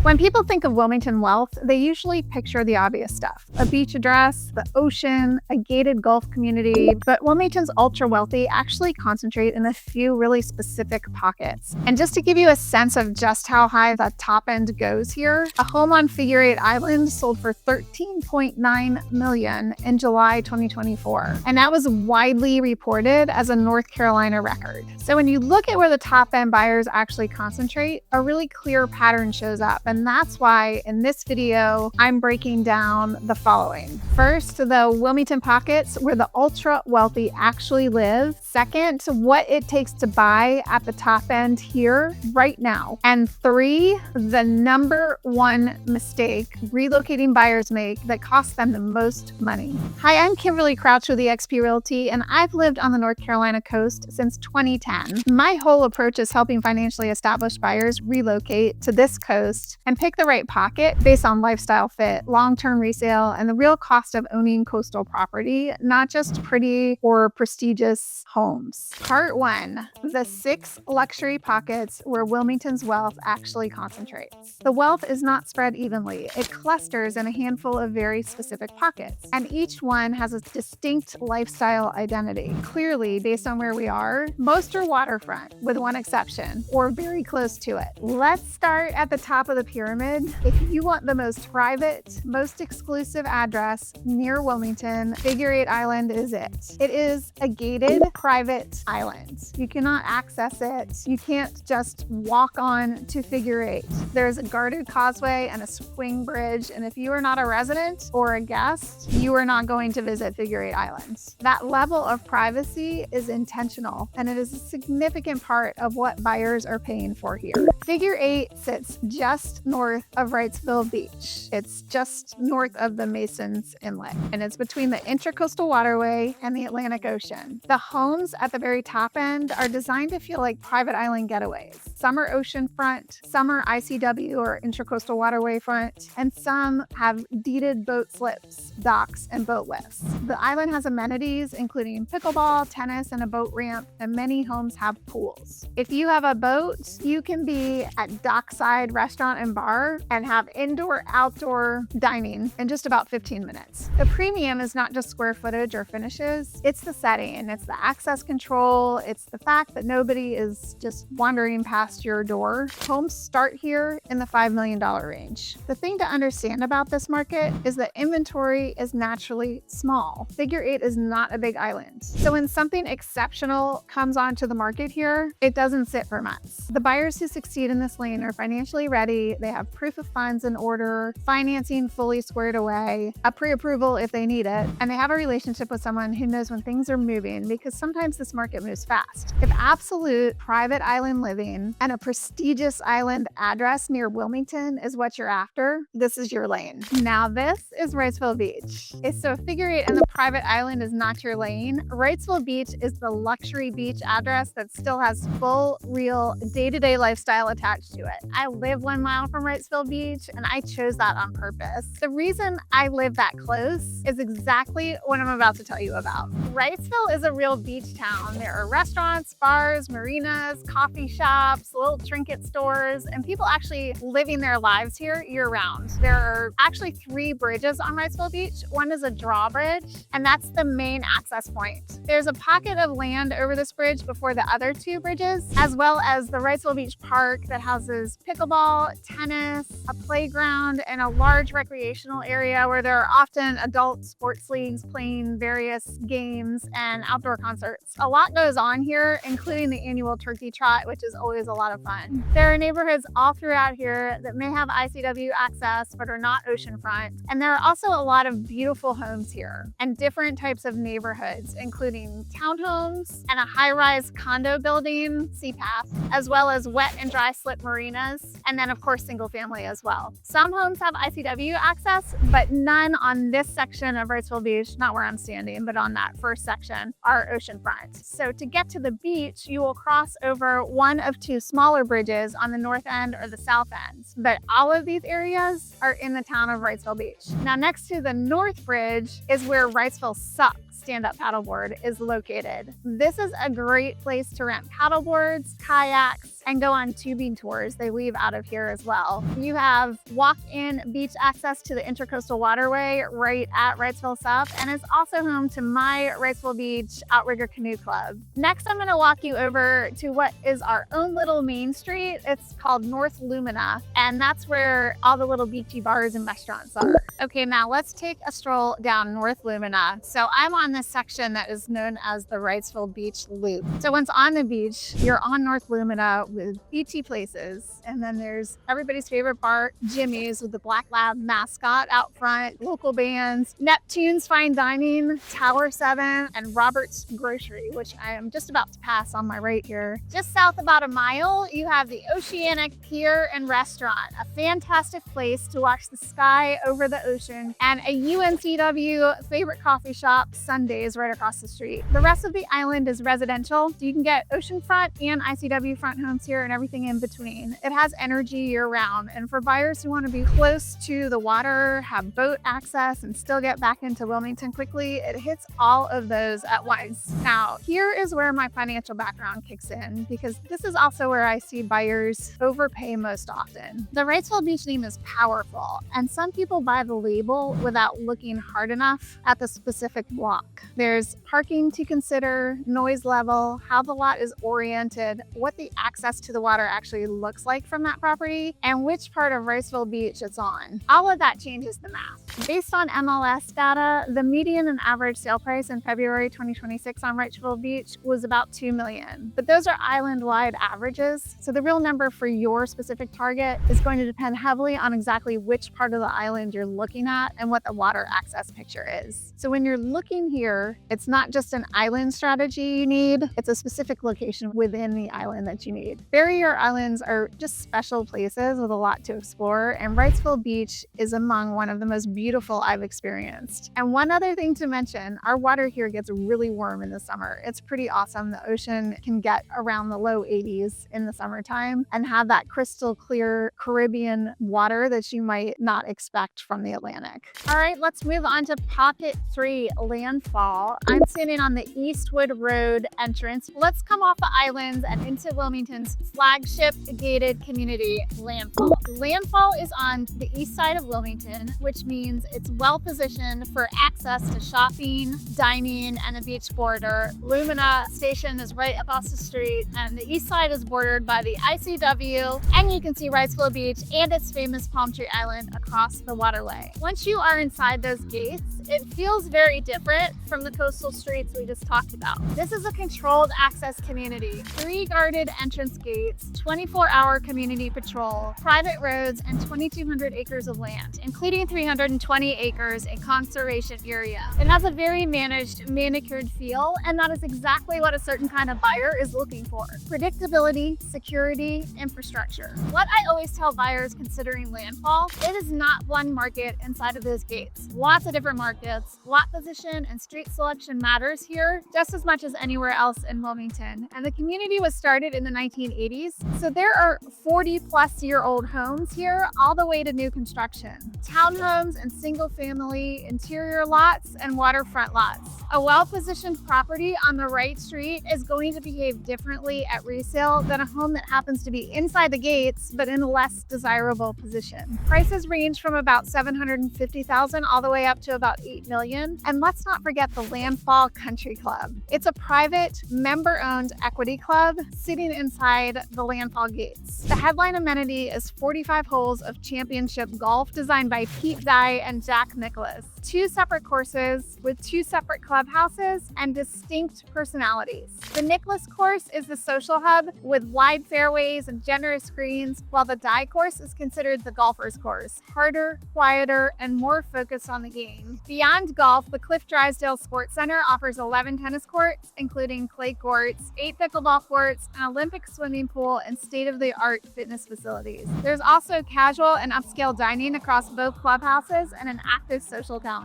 When people think of Wilmington wealth, they usually picture the obvious stuff: a beach address, the ocean, a gated Gulf community. But Wilmington's ultra wealthy actually concentrate in a few really specific pockets. And just to give you a sense of just how high the top end goes here, a home on Figure 8 Island sold for $13.9 million in July 2024. And that was widely reported as a North Carolina record. So when you look at where the top end buyers actually concentrate, a really clear pattern shows up. And that's why in this video, I'm breaking down the following. First, the Wilmington pockets where the ultra wealthy actually live. Second, what it takes to buy at the top end here right now. And 3, the number one mistake relocating buyers make that costs them the most money. Hi, I'm Kimberly Crouch with eXp Realty, and I've lived on the North Carolina coast since 2010. My whole approach is helping financially established buyers relocate to this coast and pick the right pocket based on lifestyle fit, long-term resale, and the real cost of owning coastal property, not just pretty or prestigious homes. Part 1, the 6 luxury pockets where Wilmington's wealth actually concentrates. The wealth is not spread evenly. It clusters in a handful of very specific pockets, and each one has a distinct lifestyle identity. Clearly, based on where we are, most are waterfront, with one exception, or very close to it. Let's start at the top of the pyramid. If you want the most private, most exclusive address near Wilmington, Figure 8 Island is it. It is a gated private island. You cannot access it. You can't just walk on to Figure 8. There's a guarded causeway and a swing bridge, and if you are not a resident or a guest, you are not going to visit Figure 8 Island. That level of privacy is intentional, and it is a significant part of what buyers are paying for here. Figure 8 sits just north of Wrightsville Beach. It's just north of the Masons Inlet, and it's between the Intracoastal Waterway and the Atlantic Ocean. The homes at the very top end are designed to feel like private island getaways. Some are oceanfront, some are ICW or Intracoastal Waterway front, and some have deeded boat slips, docks, and boat lifts. The island has amenities including pickleball, tennis, and a boat ramp, and many homes have pools. If you have a boat, you can be at Dockside Restaurant and Bar and have indoor-outdoor dining in just about 15 minutes. The premium is not just square footage or finishes, it's the setting, it's the access control, it's the fact that nobody is just wandering past your door. Homes start here in the $5 million range. The thing to understand about this market is that inventory is naturally small. Figure 8 is not a big island. So when something exceptional comes onto the market here, it doesn't sit for months. The buyers who succeed in this lane are financially ready, they have proof of funds in order, financing fully squared away, a pre-approval if they need it, and they have a relationship with someone who knows when things are moving, because sometimes this market moves fast. If absolute private island living and a prestigious island address near Wilmington is what you're after, this is your lane. Now this is Wrightsville Beach. So Figure 8 and the private island is not your lane. Wrightsville Beach is the luxury beach address that still has full, real, day-to-day lifestyle attached to it. I live 1 mile from Wrightsville Beach, and I chose that on purpose. The reason I live that close is exactly what I'm about to tell you about. Wrightsville is a real beach town. There are restaurants, bars, marinas, coffee shops, little trinket stores, and people actually living their lives here year-round. There are actually 3 bridges on Wrightsville Beach. One is a drawbridge, and that's the main access point. There's a pocket of land over this bridge before the other 2 bridges, as well as the Wrightsville Beach Park that houses pickleball, tennis, a playground, and a large recreational area where there are often adult sports leagues playing various games and outdoor concerts. A lot goes on here, including the annual turkey trot, which is always a lot of fun. There are neighborhoods all throughout here that may have ICW access but are not oceanfront, and there are also a lot of beautiful homes here and different types of neighborhoods, including townhomes and a high-rise condo building, CPAP, as well as wet and dry slip marinas, and then of course single family as well. Some homes have ICW access, but none on this section of Wrightsville Beach, not where I'm standing, but on that first section, are oceanfront. So to get to the beach, you will cross over one of 2 smaller bridges on the north end or the south end. But all of these areas are in the town of Wrightsville Beach. Now next to the north bridge is where Wrightsville sucks. stand-up paddleboard is located. This is a great place to rent paddleboards, kayaks, and go on tubing tours. They leave out of here as well. You have walk-in beach access to the Intercoastal Waterway right at Wrightsville South, and it's also home to my Wrightsville Beach Outrigger Canoe Club. Next, I'm gonna walk you over to what is our own little main street. It's called North Lumina, and that's where all the little beachy bars and restaurants are. Okay, now let's take a stroll down North Lumina. So I'm on this section that is known as the Wrightsville Beach Loop. So once on the beach, you're on North Lumina with beachy places. And then there's everybody's favorite part, Jimmy's with the Black Lab mascot out front, local bands, Neptune's Fine Dining, Tower 7, and Robert's Grocery, which I am just about to pass on my right here. Just south about a mile, you have the Oceanic Pier and Restaurant, a fantastic place to watch the sky over the ocean, and a UNCW favorite coffee shop, Sundays, right across the street. The rest of the island is residential, so you can get oceanfront and ICW front homes here and everything in between. It has energy year-round, and for buyers who want to be close to the water, have boat access, and still get back into Wilmington quickly, it hits all of those at once. Now, here is where my financial background kicks in, because this is also where I see buyers overpay most often. The Wrightsville Beach name is powerful, and some people buy the label without looking hard enough at the specific block. There's parking to consider, noise level, how the lot is oriented, what the access to the water actually looks like from that property, and which part of Wrightsville Beach it's on. All of that changes the math. Based on MLS data, the median and average sale price in February 2026 on Wrightsville Beach was about $2 million. But those are island-wide averages, so the real number for your specific target is going to depend heavily on exactly which part of the island you're looking at and what the water access picture is. So when you're looking here, it's not just an island strategy you need, it's a specific location within the island that you need. Barrier islands are just special places with a lot to explore, and Wrightsville Beach is among one of the most beautiful I've experienced. And one other thing to mention, our water here gets really warm in the summer. It's pretty awesome. The ocean can get around the low 80s in the summertime and have that crystal clear Caribbean water that you might not expect from the Atlantic. All right, let's move on to Pocket 3 Landfall. I'm sitting on the Eastwood Road entrance. Let's come off the islands and into Wilmington's flagship gated community, Landfall. Landfall is on the east side of Wilmington, which means it's well positioned for access to shopping, dining, and a beach border. Lumina Station is right across the street, and the east side is bordered by the ICW, and you can see Wrightsville Beach and its famous Palm Tree Island across the waterway. Once you are inside those gates, it feels very different from the coastal streets we just talked about. This is a controlled access community, 3 guarded entrance gates, 24-hour community patrol, private roads, and 2,200 acres of land, including 320 acres in conservation area. It has a very managed, manicured feel, and that is exactly what a certain kind of buyer is looking for. Predictability, security, infrastructure. What I always tell buyers considering Landfall, it is not one market inside of those gates. Lots of different markets. Lot position and street selection matters here just as much as anywhere else in Wilmington. And the community was started in the 1980s, so there are 40-plus-year-old homes here all the way to new construction. Townhomes and single-family interior lots and waterfront lots. A well-positioned property on the right street is going to behave differently at resale than a home that happens to be inside the gates but in a less desirable position. Prices range from about $750,000 all the way up to about $8 million. And let's not forget the Landfall Country Club. It's a private, member-owned equity club sitting inside the Landfall gates. The headline amenity is 45 holes of championship golf designed by Pete Dye and Jack Nicklaus. 2 separate courses with 2 separate clubhouses and distinct personalities. The Nicklaus course is the social hub with wide fairways and generous greens, while the Dye course is considered the golfer's course, harder, quieter, and more focused on the game. Beyond golf, the Cliff Drysdale Sports Center offers 11 tennis courts, including clay courts, 8 pickleball courts, an Olympic swimming pool, and state-of-the-art fitness facilities. There's also casual and upscale dining across both clubhouses and an active social calendar.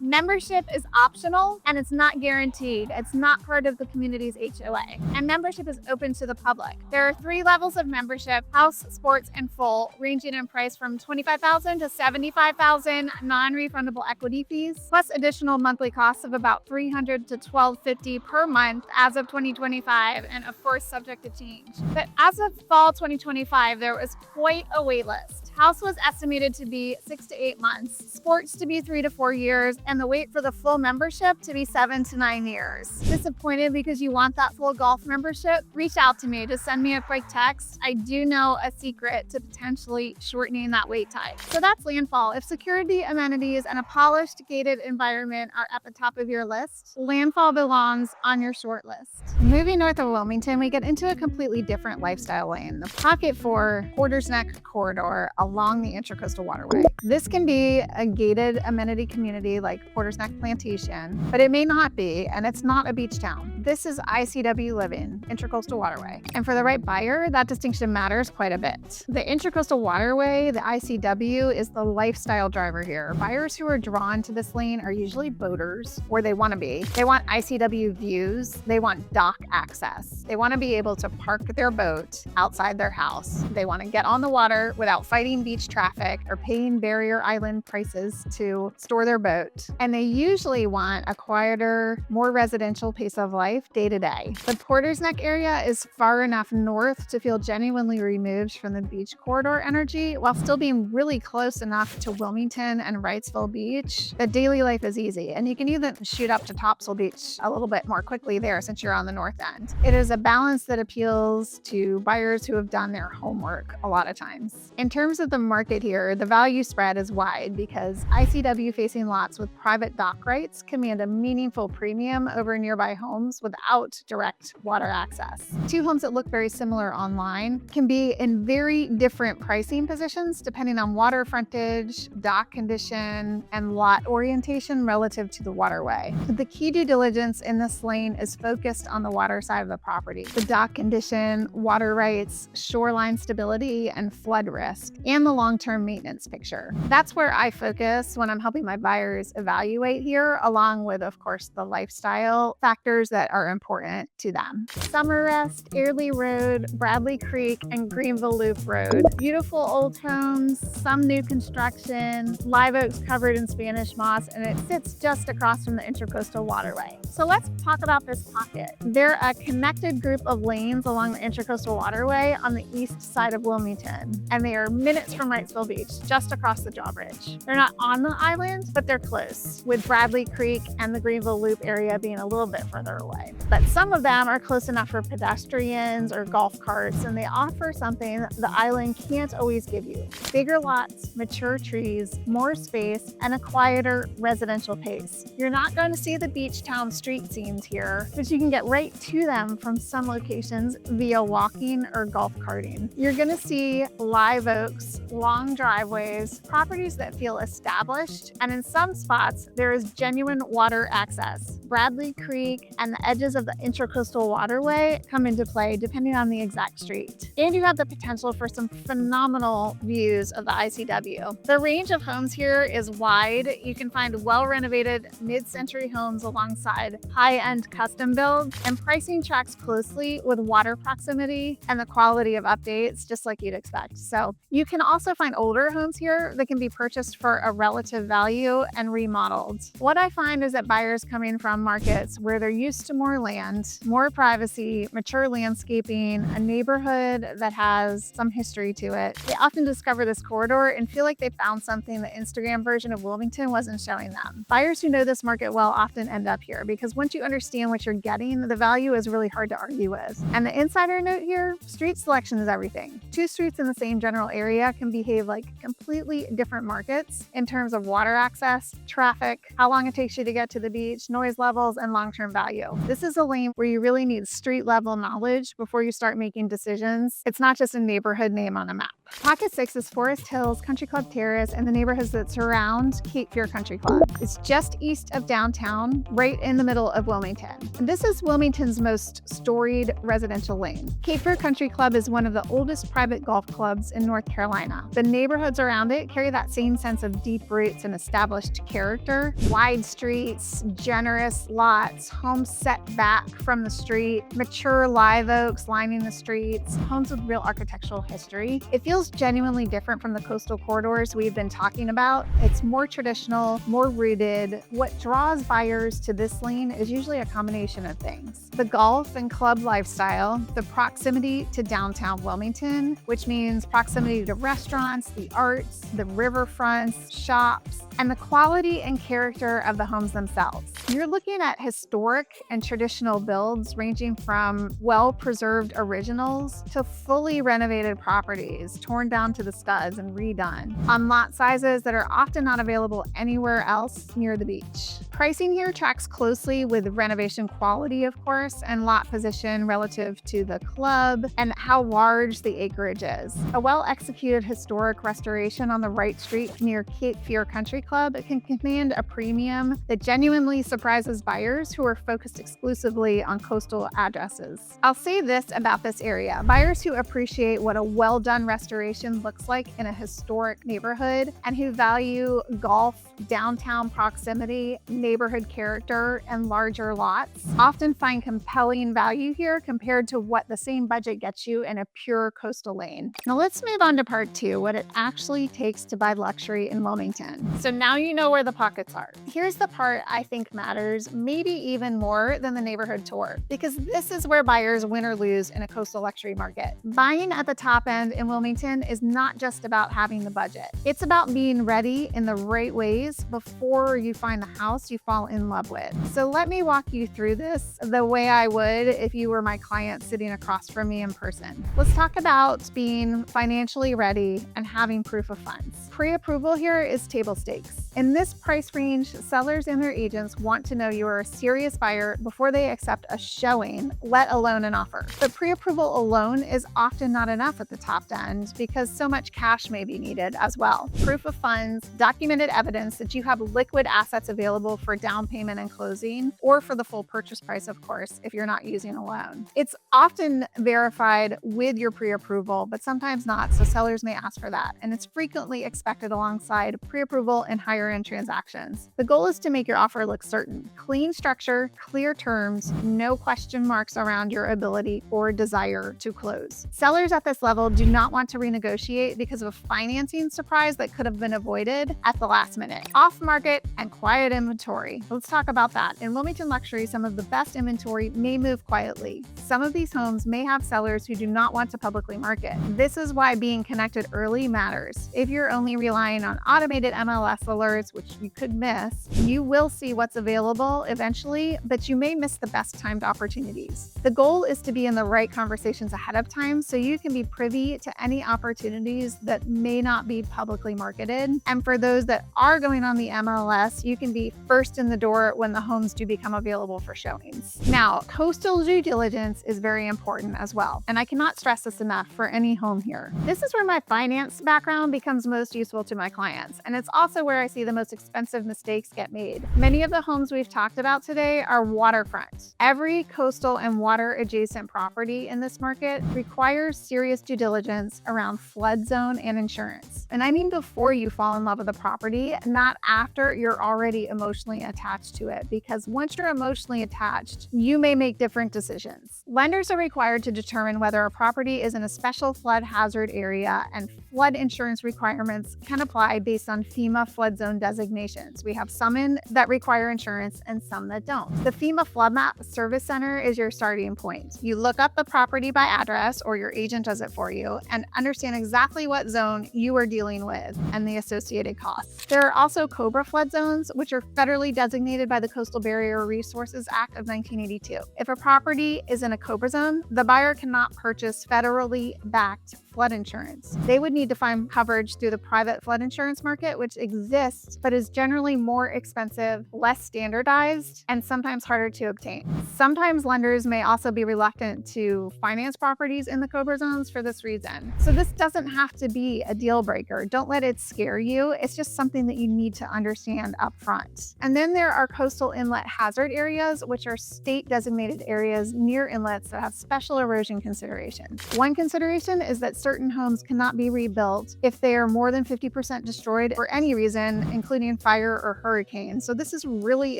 Membership is optional and it's not guaranteed. It's not part of the community's HOA. And membership is open to the public. There are 3 levels of membership: house, sports, and full, ranging in price from $25,000 to $75,000, non-refundable equity fees, plus additional monthly costs costs of about $300 to $1,250 per month as of 2025, and of course subject to change. But as of fall 2025, there was quite a wait list. House was estimated to be 6 to 8 months, sports to be 3 to 4 years, and the wait for the full membership to be 7 to 9 years. Disappointed because you want that full golf membership? Reach out to me. Just send me a quick text. I do know a secret to potentially shortening that wait time. So that's landfall. If security, amenities, and a polished gated environment are at the top of your list, landfall belongs on your short list. Moving north of Wilmington, we get into a completely different lifestyle lane, the Pocket 4 Porter's Neck corridor along the Intracoastal Waterway. This can be a gated amenity community like Porter's Neck Plantation, but it may not be, and it's not a beach town. This is ICW living, Intracoastal Waterway. And for the right buyer, that distinction matters quite a bit. The Intracoastal Waterway, the ICW, is the lifestyle driver here. Buyers who are drawn to this lane are usually boaters, or they want to be. They want ICW views. They want dock access. They want to be able to park their boat outside their house. They want to get on the water without fighting beach traffic or paying barrier island prices to store their boat. And they usually want a quieter, more residential pace of life day to day. The Porter's Neck area is far enough north to feel genuinely removed from the beach corridor energy while still being really close enough to Wilmington and Wrightsville Beach that daily life is easy. And you can even shoot up to Topsail Beach a little bit more quickly there since you're on the north end. It is a balance that appeals to buyers who have done their homework a lot of times. In terms of the market here, the value spread is wide because ICW facing lots with private dock rights command a meaningful premium over nearby homes without direct water access. Two homes that look very similar online can be in very different pricing positions depending on water frontage, dock condition, and lot orientation relative to the waterway. The key due diligence in this lane is focused on the water side of the property. The dock condition, water rights, shoreline stability, and flood risk, and the long-term maintenance picture. That's where I focus when I'm helping my buyers evaluate here, along with, of course, the lifestyle factors that are important to them. Summer Rest, Airlie Road, Bradley Creek, and Greenville Loop Road. Beautiful old homes, some new construction, live oaks covered in Spanish moss, and it sits just across from the Intracoastal Waterway. So let's talk about this pocket. They're a connected group of lanes along the Intracoastal Waterway on the east side of Wilmington, and they are minutes from Wrightsville Beach, just across the drawbridge. They're not on the island, but they're close, with Bradley Creek and the Greenville Loop area being a little bit further away. But some of them are close enough for pedestrians or golf carts, and they offer something the island can't always give you: bigger lots, mature trees, more space, and a quieter residential pace. You're not going to see the beach town street scenes here, but you can get right to them from some locations via walking or golf carting. You're going to see live oaks, long driveways, properties that feel established, and in some spots, there is genuine water access. Bradley Creek and the edges of the Intracoastal Waterway come into play depending on the exact street. And you have the potential for some phenomenal views of the ICW. The range of homes here is wide. You can find well-renovated mid-century homes alongside high-end custom builds, and pricing tracks closely with water proximity and the quality of updates, just like you'd expect. So you can also find older homes here that can be purchased for a relative value and remodeled. What I find is that buyers coming from markets where they're used to more land, more privacy, mature landscaping, a neighborhood that has some history to it, they often discover this corridor and feel like they found something the Instagram version of Wilmington wasn't showing them. Buyers who know this market well often end up here because once you understand what you're getting, the value is really hard to argue with. And the insider note here, street selection is everything. Two streets in the same general area can behave like completely different markets in terms of water access, traffic, how long it takes you to get to the beach, noise levels, and long-term value. This is a lane where you really need street-level knowledge before you start making decisions. It's not just a neighborhood name on a map. Pocket 6 is Forest Hills, Country Club Terrace, and the neighborhoods that surround Cape Fear Country Club. It's just east of downtown, right in the middle of Wilmington. And this is Wilmington's most storied residential lane. Cape Fear Country Club is one of the oldest private golf clubs in North Carolina. The neighborhoods around it carry that same sense of deep roots and established character. Wide streets, generous lots, homes set back from the street, mature live oaks lining the streets, homes with real architectural history. It feels feels genuinely different from the coastal corridors we've been talking about. It's more traditional, more rooted. What draws buyers to this lane is usually a combination of things. The golf and club lifestyle, the proximity to downtown Wilmington, which means proximity to restaurants, the arts, the riverfronts, shops, and the quality and character of the homes themselves. You're looking at historic and traditional builds ranging from well-preserved originals to fully renovated properties, torn down to the studs and redone, on lot sizes that are often not available anywhere else near the beach. Pricing here tracks closely with renovation quality, of course, and lot position relative to the club and how large the acreage is. A well-executed historic restoration on the right street near Cape Fear Country Club can command a premium that genuinely surprises buyers who are focused exclusively on coastal addresses. I'll say this about this area. Buyers who appreciate what a well-done restoration looks like in a historic neighborhood and who value golf, downtown proximity, neighborhood character, and larger lots often find compelling value here compared to what the same budget gets you in a pure coastal lane. Now let's move on to part 2, what it actually takes to buy luxury in Wilmington. So now you know where the pockets are. Here's the part I think matters maybe even more than the neighborhood tour, because this is where buyers win or lose in a coastal luxury market. Buying at the top end in Wilmington is not just about having the budget. It's about being ready in the right ways before you find the house you fall in love with. So let me walk you through this the way I would if you were my client sitting across from me in person. Let's talk about being financially ready and having proof of funds. Pre-approval here is table stakes. In this price range, sellers and their agents want to know you are a serious buyer before they accept a showing, let alone an offer. But pre-approval alone is often not enough at the top end because so much cash may be needed as well. Proof of funds, documented evidence that you have liquid assets available for down payment and closing, or for the full purchase price, of course, if you're not using a loan. It's often verified with your pre-approval, but sometimes not, so sellers may ask for that, and it's frequently expected alongside pre-approval and higher end transactions. The goal is to make your offer look certain. Clean structure, clear terms, no question marks around your ability or desire to close. Sellers at this level do not want to renegotiate because of a financing surprise that could have been avoided at the last minute. Off-market and quiet inventory. Let's talk about that. In Wilmington Luxury, some of the best inventory may move quietly. Some of these homes may have sellers who do not want to publicly market. This is why being connected early matters. If you're only relying on automated MLS alerts, which you could miss, you will see what's available eventually, but you may miss the best timed opportunities. The goal is to be in the right conversations ahead of time so you can be privy to any opportunities that may not be publicly marketed. And for those that are going on the MLS, you can be first in the door when the homes do become available for showings. Now, coastal due diligence is very important as well, and I cannot stress this enough for any home here. This is where my finance background becomes most useful to my clients, and it's also where I see the most expensive mistakes get made. Many of the homes we've talked about today are waterfront. Every coastal and water adjacent property in this market requires serious due diligence around flood zone and insurance. And I mean before you fall in love with a property, not after you're already emotionally attached to it, because once you're emotionally attached, you may make different decisions. Lenders are required to determine whether a property is in a special flood hazard area, and flood insurance requirements can apply based on FEMA flood zone designations. We have some that require insurance and some that don't. The FEMA Flood Map Service Center is your starting point. You look up the property by address, or your agent does it for you, and understand exactly what zone you are dealing with and the associated costs. There are also COBRA flood zones, which are federally designated by the Coastal Barrier Resources Act of 1982. If a property is in a COBRA zone, the buyer cannot purchase federally backed flood insurance. They would need to find coverage through the private flood insurance market, which exists, but is generally more expensive, less standardized, and sometimes harder to obtain. Sometimes lenders may also be reluctant to finance properties in the COBRA zones for this reason. So this doesn't have to be a deal breaker. Don't let it scare you. It's just something that you need to understand up front. And then there are coastal inlet hazard areas, which are state designated areas near inlets that have special erosion considerations. One consideration is that certain homes cannot be rebuilt built if they are more than 50% destroyed for any reason, including fire or hurricane. So this is really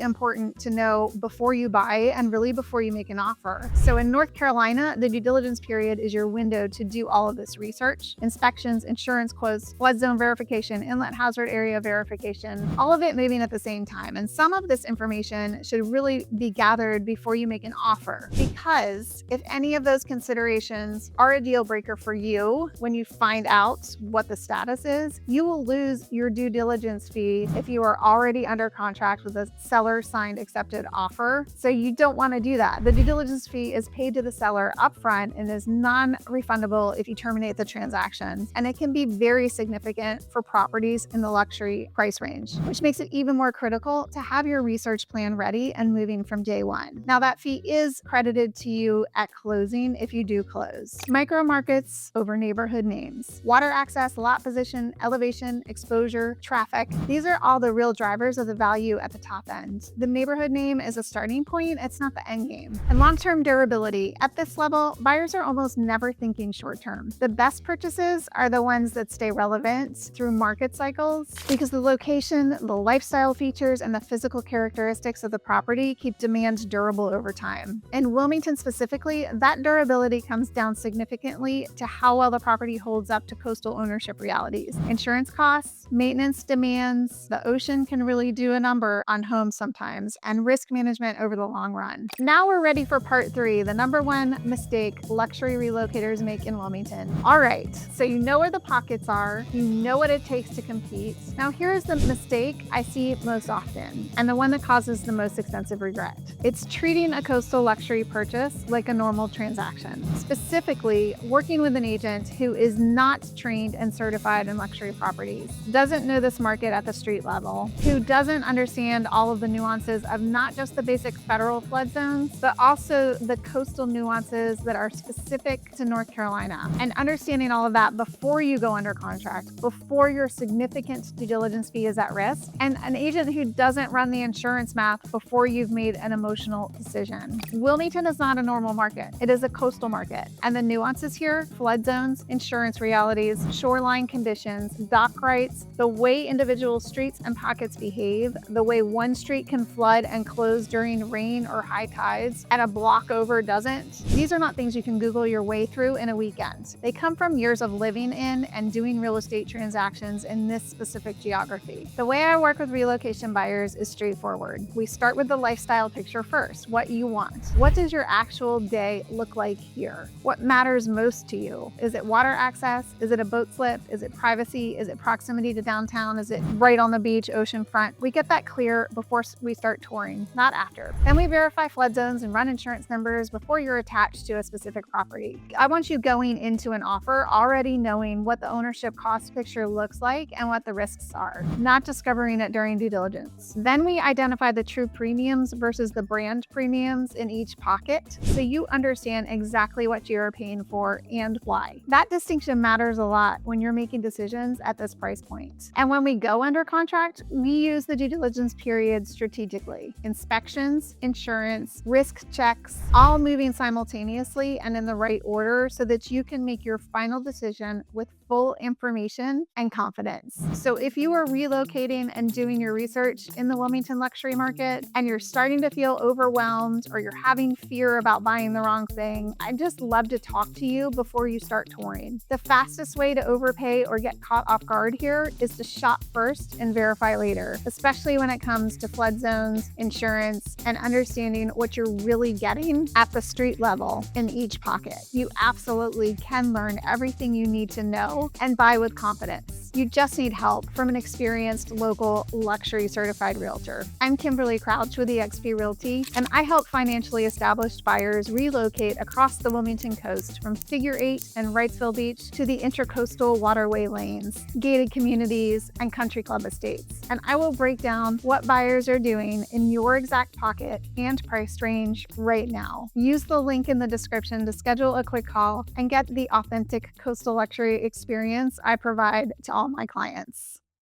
important to know before you buy and really before you make an offer. So in North Carolina, the due diligence period is your window to do all of this research: inspections, insurance quotes, flood zone verification, inlet hazard area verification, all of it moving at the same time. And some of this information should really be gathered before you make an offer, because if any of those considerations are a deal breaker for you when you find out what the status is, you will lose your due diligence fee if you are already under contract with a seller signed accepted offer. So you don't want to do that. The due diligence fee is paid to the seller upfront and is non-refundable if you terminate the transaction. And it can be very significant for properties in the luxury price range, which makes it even more critical to have your research plan ready and moving from day one. Now, that fee is credited to you at closing if you do close. Micro markets over neighborhood names. Water access, lot position, elevation, exposure, traffic. These are all the real drivers of the value at the top end. The neighborhood name is a starting point, it's not the end game. And long-term durability. At this level, buyers are almost never thinking short-term. The best purchases are the ones that stay relevant through market cycles, because the location, the lifestyle features, and the physical characteristics of the property keep demand durable over time. In Wilmington specifically, that durability comes down significantly to how well the property holds up to coastal ownership realities. Insurance costs, maintenance demands, the ocean can really do a number on homes sometimes, and risk management over the long run. Now we're ready for part 3, the number one mistake luxury relocators make in Wilmington. All right, so you know where the pockets are, you know what it takes to compete. Now here's the mistake I see most often, and the one that causes the most extensive regret. It's treating a coastal luxury purchase like a normal transaction. Specifically, working with an agent who is not trained and certified in luxury properties, doesn't know this market at the street level, who doesn't understand all of the nuances of not just the basic federal flood zones, but also the coastal nuances that are specific to North Carolina. And understanding all of that before you go under contract, before your significant due diligence fee is at risk, and an agent who doesn't run the insurance math before you've made an emotional decision. Wilmington is not a normal market. It is a coastal market. And the nuances here: flood zones, insurance realities, shoreline conditions, dock rights, the way individual streets and pockets behave, the way one street can flood and close during rain or high tides, and a block over doesn't. These are not things you can Google your way through in a weekend. They come from years of living in and doing real estate transactions in this specific geography. The way I work with relocation buyers is straightforward. We start with the lifestyle picture first, what you want. What does your actual day look like here? What matters most to you? Is it water access? Is it a boat slip? Is it privacy? Is it proximity to downtown? Is it right on the beach, ocean front? We get that clear before we start touring, not after. Then we verify flood zones and run insurance numbers before you're attached to a specific property. I want you going into an offer already knowing what the ownership cost picture looks like and what the risks are, not discovering it during due diligence. Then we identify the true premiums versus the brand premiums in each pocket, so you understand exactly what you're paying for and why. That distinction matters a lot when you're making decisions at this price point. And when we go under contract, we use the due diligence period strategically. Inspections, insurance, risk checks, all moving simultaneously and in the right order so that you can make your final decision with full information and confidence. So if you are relocating and doing your research in the Wilmington luxury market and you're starting to feel overwhelmed or you're having fear about buying the wrong thing, I'd just love to talk to you before you start touring. The fastest way to overpay or get caught off guard here is to shop first and verify later, especially when it comes to flood zones, insurance, and understanding what you're really getting at the street level in each pocket. You absolutely can learn everything you need to know and buy with confidence. You just need help from an experienced local luxury certified realtor. I'm Kimberly Crouch with eXp Realty, and I help financially established buyers relocate across the Wilmington coast from Figure 8 and Wrightsville Beach to the intercoastal waterway lanes, gated communities, and country club estates. And I will break down what buyers are doing in your exact pocket and price range right now. Use the link in the description to schedule a quick call and get the authentic coastal luxury experience I provide to all my clients.